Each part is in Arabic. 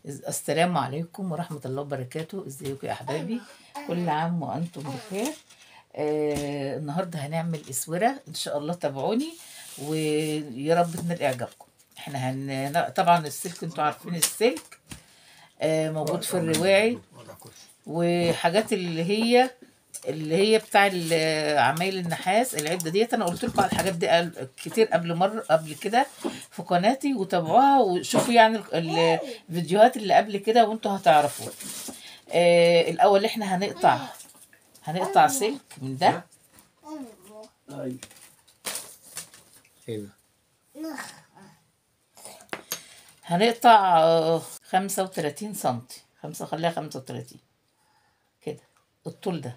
السلام عليكم ورحمة الله وبركاته. ازيكم يا احبابي؟ كل عام وانتم بخير. النهارده هنعمل اسوره ان شاء الله، تابعوني ويا رب تنال اعجابكم. احنا طبعا السلك انتوا عارفين السلك موجود في الرواعي، وحاجات اللي هي بتاع عمايل النحاس. العده ديت انا قلت لكم على الحاجات دي كتير قبل كده في قناتي، وتابعوها وشوفوا يعني الفيديوهات اللي قبل كده وانتوا هتعرفوا. الاول احنا هنقطع سلك من ده. هنقطع 35 سنتي، خليها 35 كده. الطول ده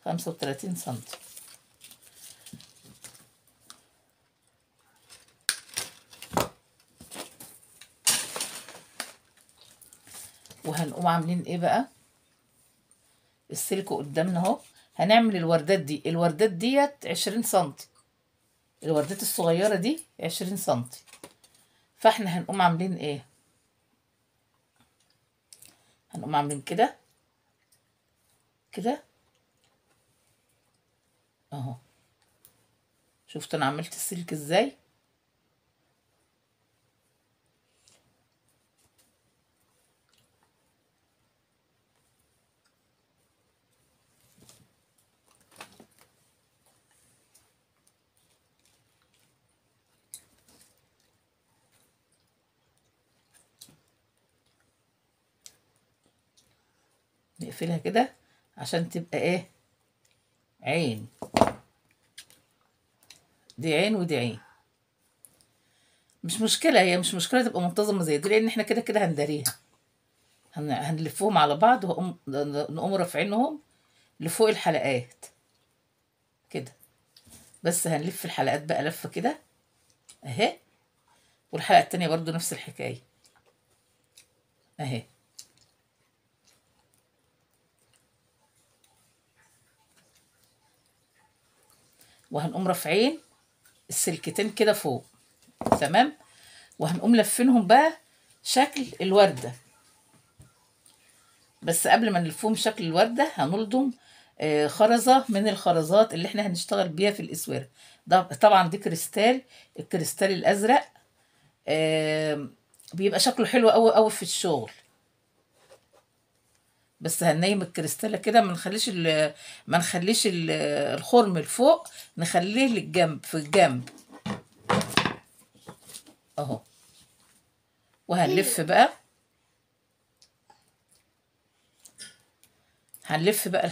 35 سنتي. وهنقوم عاملين ايه بقى؟ السلك قدامنا اهو. هنعمل الوردات ديت 20 سنتي. الوردات الصغيرة دي 20 سنتي. فاحنا هنقوم عاملين ايه؟ هنقوم عاملين كده كده اهو. شفت انا عملت السلك ازاي؟ نقفلها كده عشان تبقى ايه؟ عين. دي عين ودي عين. مش مشكلة، هي مش مشكلة تبقى منتظمة زي دي، لان احنا كده كده هنداريها. هنلفهم على بعض نقوم رافعينهم لفوق الحلقات كده. بس هنلف الحلقات بقى لفة كده اهي. والحلقة التانية برضو نفس الحكاية اهي. وهنقوم رافعين السلكتين كده فوق، تمام. وهنقوم لفينهم بقى شكل الوردة. بس قبل ما نلفهم شكل الوردة هنلضم خرزة من الخرزات اللي احنا هنشتغل بيها في الاسورة. ده طبعا دي الكريستال الازرق. بيبقى شكله حلو قوي قوي في الشغل. بس هننيم الكريستالة كده، ما نخليش الخرم الفوق، نخليه للجنب، في الجنب اهو. وهنلف بقى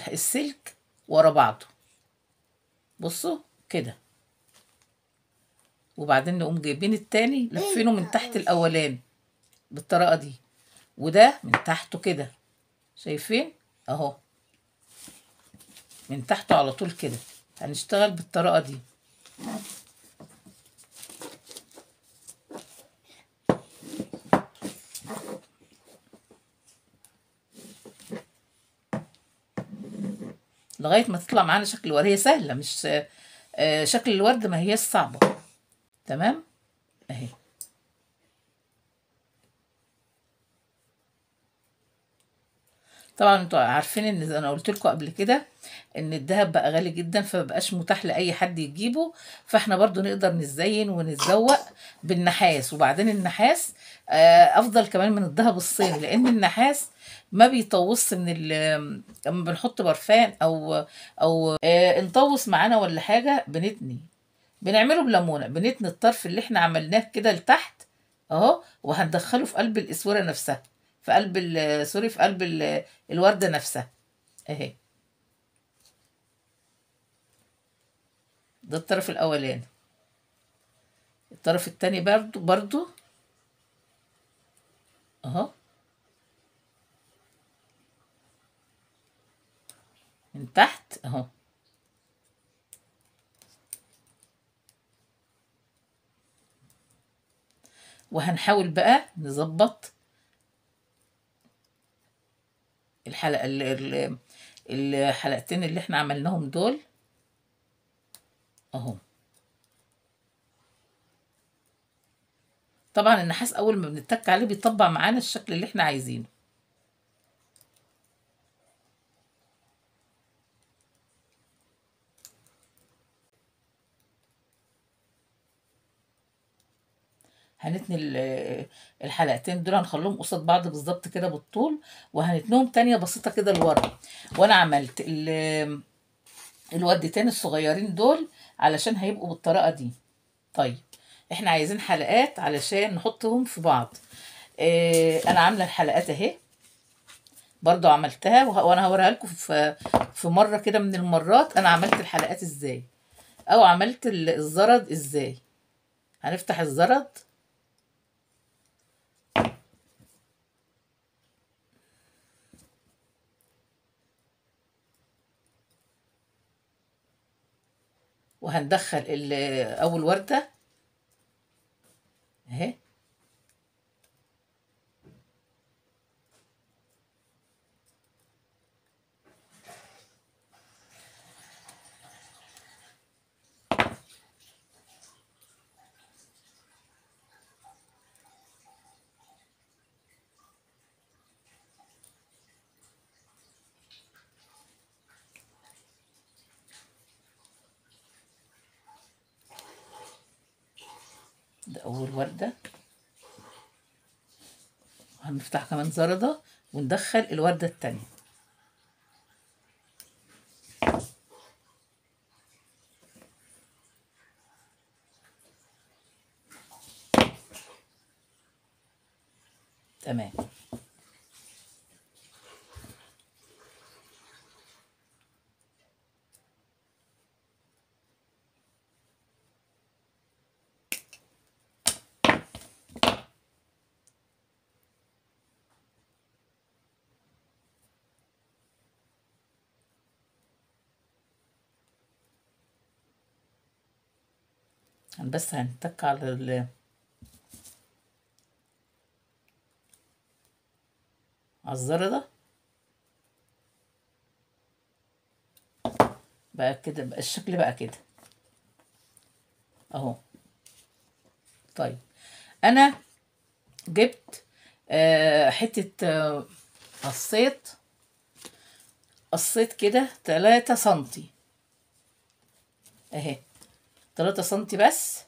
السلك ورا بعضه. بصوا كده. وبعدين نقوم جايبين التاني لفينه من تحت الاولاني بالطريقه دي، وده من تحته كده. شايفين اهو؟ من تحته على طول كده. هنشتغل بالطريقه دي. لغايه ما تطلع معانا شكل الورد. هي سهله، مش شكل الورد ما هي صعبه. تمام اهي. طبعا انتوا عارفين ان زي انا قلت لكم قبل كده ان الذهب بقى غالي جدا، فمبقاش متاح لاي حد يجيبه. فاحنا برضو نقدر نزين ونتزوق بالنحاس. وبعدين النحاس افضل كمان من الذهب الصيني، لان النحاس ما بيطوصش لما بنحط برفان او نطوص معانا ولا حاجه. بنعمله بليمونه، بنتني الطرف اللي احنا عملناه كده لتحت اهو، وهندخله في قلب الاسوره نفسها، في قلب سوري، في قلب الوردة نفسها اهي. ده الطرف الاولاني. الطرف التاني برضو اهو، من تحت اهو. وهنحاول بقى نظبط الحلقتين اللي احنا عملناهم دول اهو. طبعا النحاس اول ما بنتك عليه بيطبع معانا الشكل اللي احنا عايزينه. هنتني الحلقتين دول هنخليهم قصاد بعض بالظبط كده بالطول، وهنتنهم تانية بسيطة كده لورا. وانا عملت الوردتين الصغيرين دول علشان هيبقوا بالطريقة دي. طيب احنا عايزين حلقات علشان نحطهم في بعض. انا عاملة الحلقات اهي، برضو عملتها وانا هوريها لكم في مرة كده من المرات انا عملت الحلقات ازاي، او عملت الزرد ازاي. هنفتح الزرد وهندخل اول وردة اهي، ده اول وردة. هنفتح كمان زردة وندخل الوردة التانية. تمام. بس هنتك على على الزردة بقى كده، بقى الشكل بقى كده اهو. طيب انا جبت حتة قصيت كده 3 سنتي اهي، 3 سنتي بس.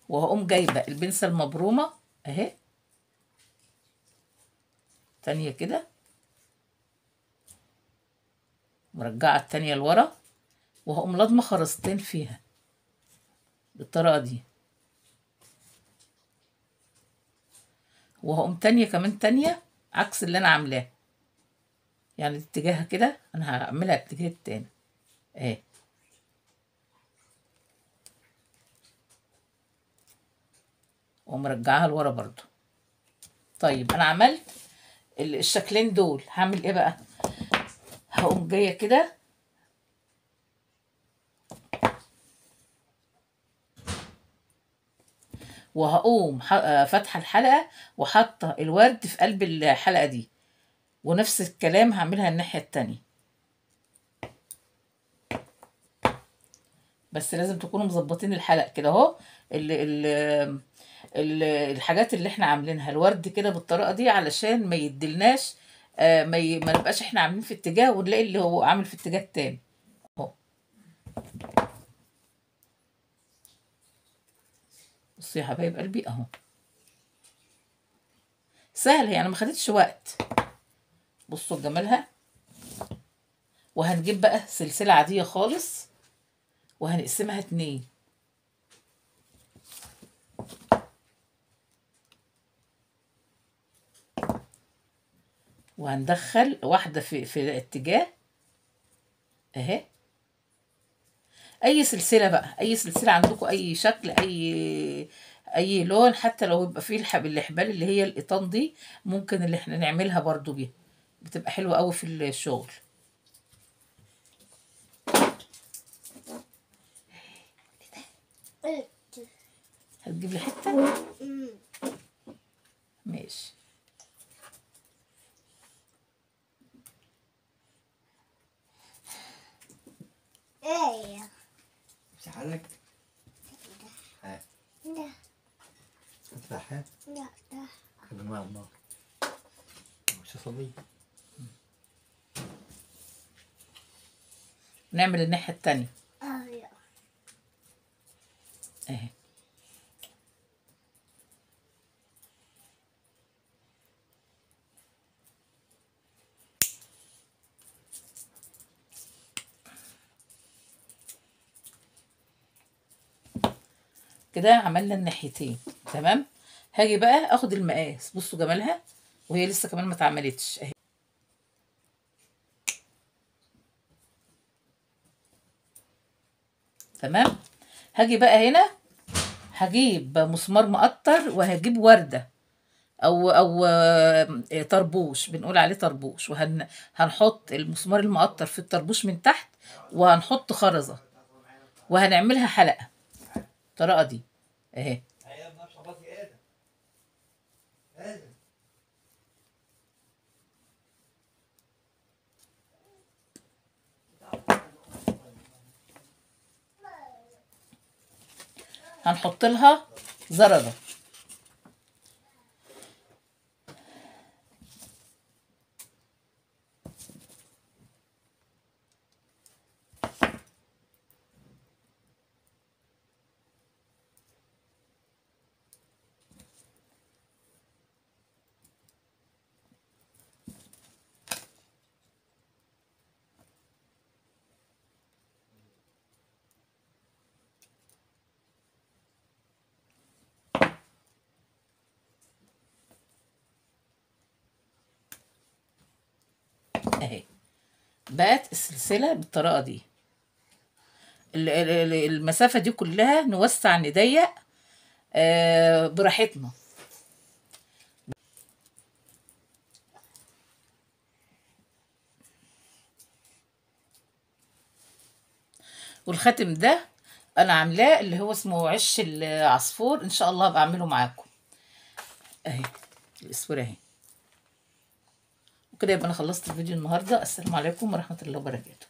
وهقوم جايبة البنسة المبرومة اهي تانية كده، مرجعة التانية لورا، وهقوم لضمة خرزتين فيها بالطريقة دي، وهقوم تانية كمان تانية عكس اللي انا عاملاه، يعني اتجاهها كده انا هعملها الاتجاه التاني اهي، ومرجعاها لورا برضو. طيب انا عملت الشكلين دول، هعمل ايه بقى؟ هقوم جايه كده وهقوم فاتحه الحلقه وحاطه الورد في قلب الحلقه دي، ونفس الكلام هعملها الناحيه التانية. بس لازم تكونوا مظبطين الحلقه كده اهو. ال ال الحاجات اللي احنا عاملينها الورد كده بالطريقه دي علشان ما يدلناش، ما نبقاش احنا عاملين في اتجاه ونلاقي اللي هو عامل في اتجاه تاني اهو. بصوا يا حبايب قلبي اهو، سهله يعني ما خدتش وقت. بصوا جمالها. وهنجيب بقى سلسله عاديه خالص وهنقسمها 2، وهندخل واحده في اتجاه اهي. اي سلسله بقى، اي سلسله عندكم، اي شكل، اي لون، حتى لو يبقى فيه الحبال اللي هي القطان دي ممكن اللي احنا نعملها برضو بيها، بتبقى حلوه قوي في الشغل. هتجيب لي حته؟ ماشي. افتح ها. لا افتح. خلي الماء على النار. مش صلي. نعمل الناحية التانية ايوه. اهي. كده عملنا الناحيتين تمام. هاجي بقى اخد المقاس، بصوا جمالها وهي لسه كمان ما اتعملتش اهي. تمام. هاجي بقى هنا هجيب مسمار مقطر وهجيب وردة او طربوش، بنقول عليه طربوش، هنحط المسمار المقطر في الطربوش من تحت، وهنحط خرزة وهنعملها حلقة الطريقة دي اهي. هنحط لها زردة اهي. بقت السلسلة بالطريقة دي، المسافة دي كلها نوسع نضيق براحتنا. والخاتم ده انا عاملاه اللي هو اسمه عش العصفور، ان شاء الله هبقى اعمله معاكم اهي. الاسوره اهي. وكده يبقى انا خلصت الفيديو النهارده. السلام عليكم ورحمه الله وبركاته.